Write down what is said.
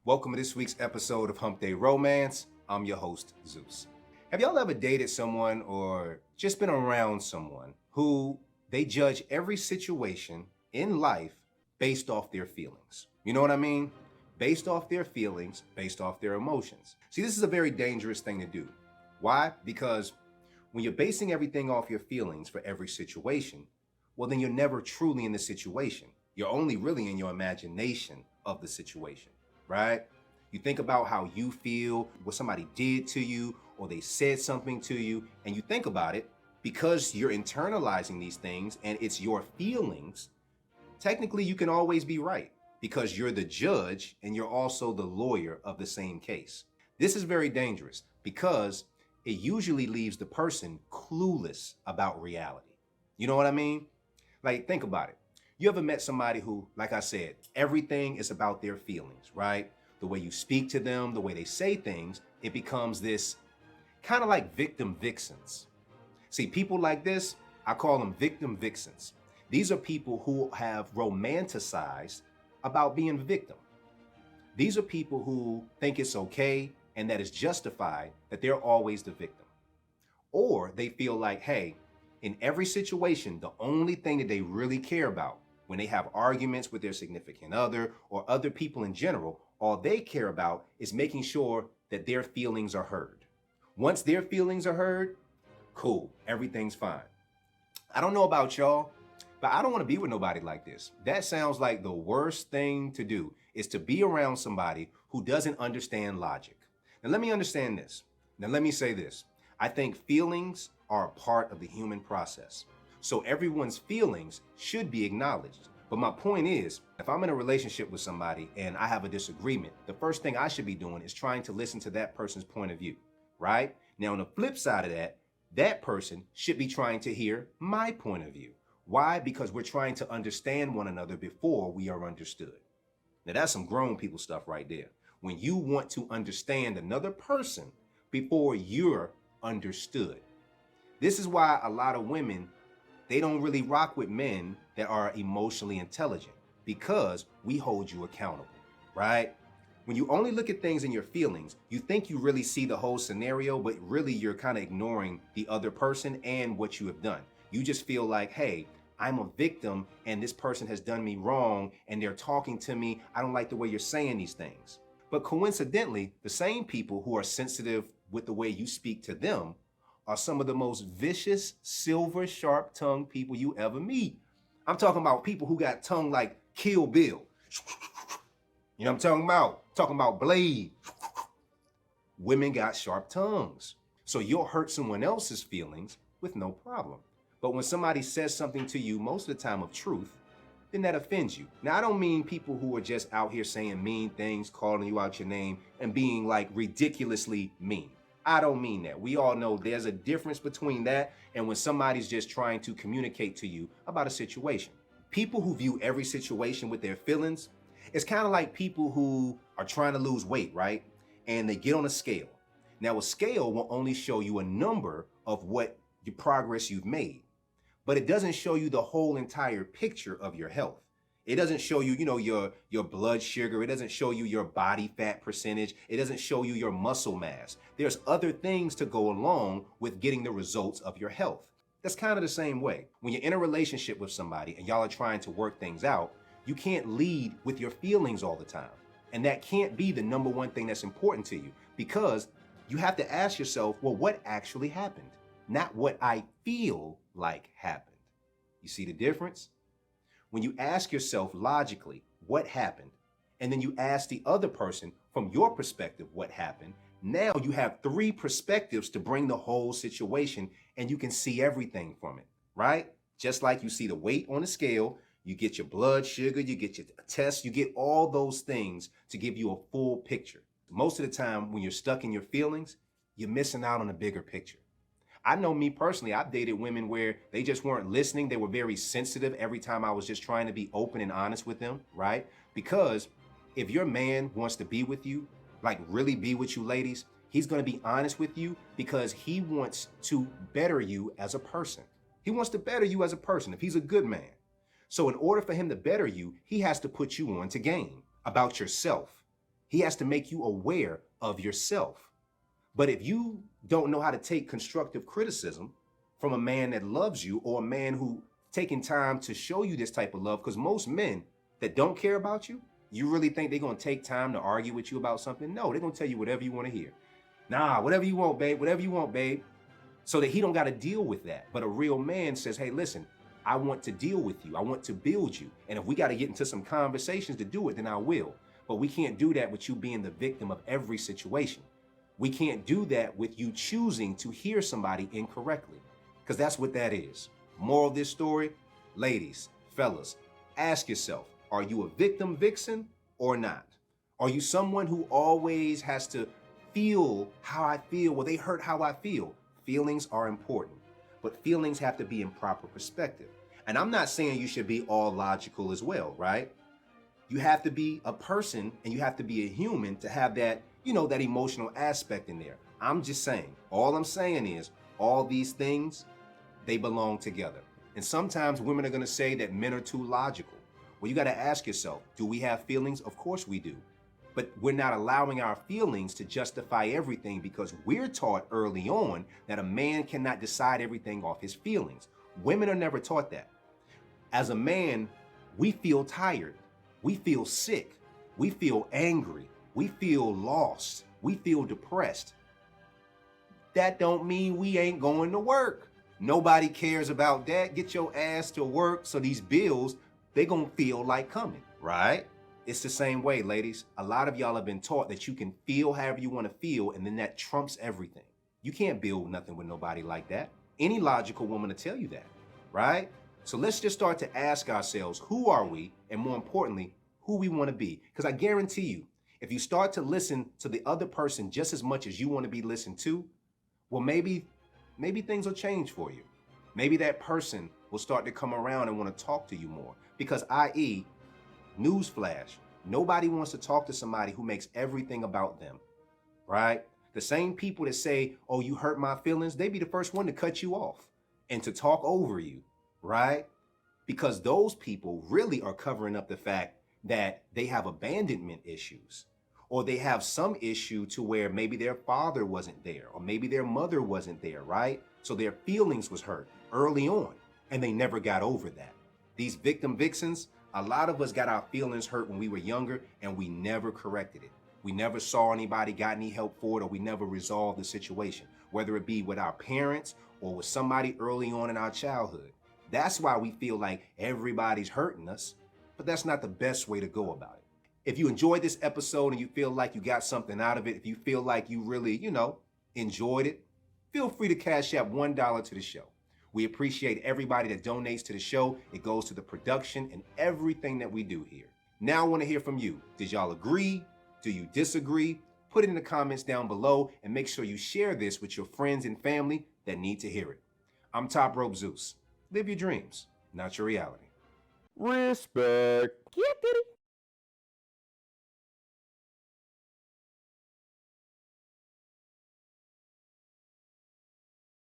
Welcome to this week's episode of Hump Day Romance. I'm your host, Zeus. Have y'all ever dated someone or just been around someone who they judge every situation in life based off their feelings? You know what I mean? Based off their feelings, based off their emotions. See, this is a very dangerous thing to do. Why? Because when you're basing everything off your feelings for every situation, well, then you're never truly in the situation. You're only really in your imagination of the situation. Right? You think about how you feel, what somebody did to you, or they said something to you, and you think about it because you're internalizing these things and it's your feelings. Technically, you can always be right because you're the judge and you're also the lawyer of the same case. This is very dangerous because it usually leaves the person clueless about reality. You know what I mean? Like, think about it. You ever met somebody who, like I said, everything is about their feelings, right? The way you speak to them, the way they say things, it becomes this kind of like victim vixens. See, people like this, I call them victim vixens. These are people who have romanticized about being a victim. These are people who think it's okay and that it's justified that they're always the victim. Or they feel like, hey, in every situation, the only thing that they really care about when they have arguments with their significant other or other people in general, all they care about is making sure that their feelings are heard. Once their feelings are heard, cool, everything's fine. I don't know about y'all, but I don't want to be with nobody like this. That sounds like the worst thing to do is to be around somebody who doesn't understand logic. Now let me understand this. Now let me say this. I think feelings are a part of the human process. So everyone's feelings should be acknowledged. But my point is, if I'm in a relationship with somebody and I have a disagreement, the first thing I should be doing is trying to listen to that person's point of view, right? Now, on the flip side of that, that person should be trying to hear my point of view. Why? Because we're trying to understand one another before we are understood. Now, that's some grown people stuff right there. When you want to understand another person before you're understood. This is why a lot of women, they don't really rock with men that are emotionally intelligent because we hold you accountable, right? When you only look at things in your feelings, you think you really see the whole scenario, but really you're kind of ignoring the other person and what you have done. You just feel like, hey, I'm a victim and this person has done me wrong and they're talking to me. I don't like the way you're saying these things. But coincidentally, the same people who are sensitive with the way you speak to them are some of the most vicious, silver, sharp-tongued people you ever meet. I'm talking about people who got tongue like Kill Bill. You know what I'm talking about? Talking about Blade. Women got sharp tongues. So you'll hurt someone else's feelings with no problem. But when somebody says something to you, most of the time of truth, then that offends you. Now, I don't mean people who are just out here saying mean things, calling you out your name, and being like ridiculously mean. I don't mean that. We all know there's a difference between that and when somebody's just trying to communicate to you about a situation. People who view every situation with their feelings, it's kind of like people who are trying to lose weight, right? And they get on a scale. Now, a scale will only show you a number of what your progress you've made, but it doesn't show you the whole entire picture of your health. It doesn't show you, your blood sugar. It doesn't show you your body fat percentage. It doesn't show you your muscle mass. There's other things to go along with getting the results of your health. That's kind of the same way. When you're in a relationship with somebody and y'all are trying to work things out, you can't lead with your feelings all the time. And that can't be the number one thing that's important to you because you have to ask yourself, well, what actually happened? Not what I feel like happened. You see the difference? When you ask yourself logically what happened, and then you ask the other person from your perspective what happened, now you have three perspectives to bring the whole situation and you can see everything from it, right? Just like you see the weight on the scale, you get your blood sugar, you get your tests, you get all those things to give you a full picture. Most of the time when you're stuck in your feelings, you're missing out on a bigger picture. I know me personally, I've dated women where they just weren't listening. They were very sensitive every time I was just trying to be open and honest with them, right? Because if your man wants to be with you, like really be with you ladies, he's going to be honest with you because he wants to better you as a person. He wants to better you as a person if he's a good man. So in order for him to better you, he has to put you on to game about yourself. He has to make you aware of yourself. But if you don't know how to take constructive criticism from a man that loves you, or a man who taking time to show you this type of love, because most men that don't care about you, you really think they're going to take time to argue with you about something? No, they're going to tell you whatever you want to hear. Nah, whatever you want, babe, whatever you want, babe. So that he don't got to deal with that. But a real man says, hey, listen, I want to deal with you. I want to build you. And if we got to get into some conversations to do it, then I will. But we can't do that with you being the victim of every situation. We can't do that with you choosing to hear somebody incorrectly, because that's what that is. Moral of this story, ladies, fellas, ask yourself, are you a victim vixen or not? Are you someone who always has to feel how I feel? Well, they hurt how I feel. Feelings are important, but feelings have to be in proper perspective. And I'm not saying you should be all logical as well, right? You have to be a person and you have to be a human to have that, that emotional aspect in there. I'm just saying, all I'm saying is all these things, they belong together. And sometimes women are going to say that men are too logical. Well, you got to ask yourself, do we have feelings? Of course we do. But we're not allowing our feelings to justify everything, because we're taught early on that a man cannot decide everything off his feelings. Women are never taught that. As a man, we feel tired. We feel sick. We feel angry. We feel lost. We feel depressed. That don't mean we ain't going to work. Nobody cares about that. Get your ass to work so these bills, they gonna feel like coming, right? It's the same way, ladies. A lot of y'all have been taught that you can feel however you want to feel, and then that trumps everything. You can't build nothing with nobody like that. Any logical woman will tell you that, right? So let's just start to ask ourselves, who are we? And more importantly, who we want to be. Because I guarantee you, if you start to listen to the other person just as much as you want to be listened to, well, maybe things will change for you. Maybe that person will start to come around and want to talk to you more. Because i.e., newsflash, nobody wants to talk to somebody who makes everything about them, right? The same people that say, oh, you hurt my feelings, they be the first one to cut you off and to talk over you, right? Because those people really are covering up the fact that they have abandonment issues, or they have some issue to where maybe their father wasn't there, or maybe their mother wasn't there, right? So their feelings was hurt early on, and they never got over that. These victim vixens, a lot of us got our feelings hurt when we were younger, and we never corrected it. We never saw anybody, got any help for it, or we never resolved the situation, whether it be with our parents or with somebody early on in our childhood. That's why we feel like everybody's hurting us, but that's not the best way to go about it. If you enjoyed this episode and you feel like you got something out of it, if you feel like you really, enjoyed it, feel free to cash out $1 to the show. We appreciate everybody that donates to the show. It goes to the production and everything that we do here. Now I want to hear from you. Did y'all agree? Do you disagree? Put it in the comments down below, and make sure you share this with your friends and family that need to hear it. I'm Top Rope Zeus. Live your dreams, not your reality. Respect. Get it.